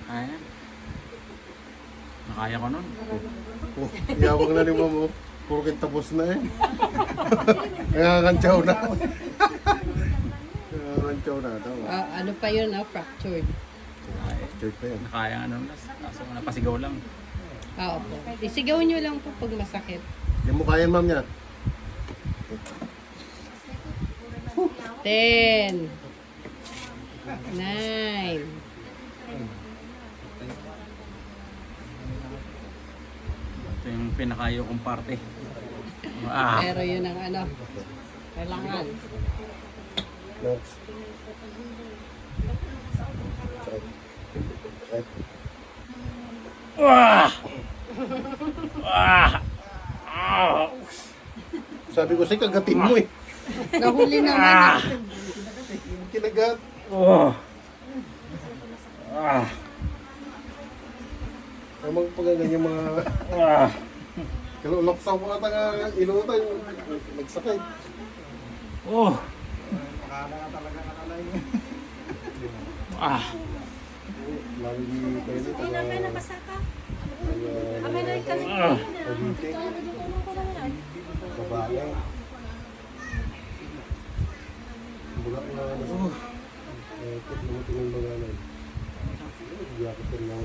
Ayan. Nakaya ko nun. Oh, yawang na ni mo. Puro tapos na eh. Nangangansyaw na. Nangangansyaw na. Ano pa yun, fractured. Fractured pa yan. Nakaya nga nun. Kaso napasigaw lang. Opo. Isigaw nyo lang po pag masakit. Hindi mo kaya ma'am yan. 10 9 Ito yung pinakayo kong parte. Pero yun ang kailangan. Next. Sabi ko sa'yo, kagatin mo eh. Nahuli naman. Kinagat. Tamang pagkagan yung mga... Kalulok sa mga taga inutan. Nagsakay. Lagi kayo dito. Hindi na kayo nakasaka. Amin na kami. Babae. Bulak na ano. Kit mo tinong bangalan. Yakit na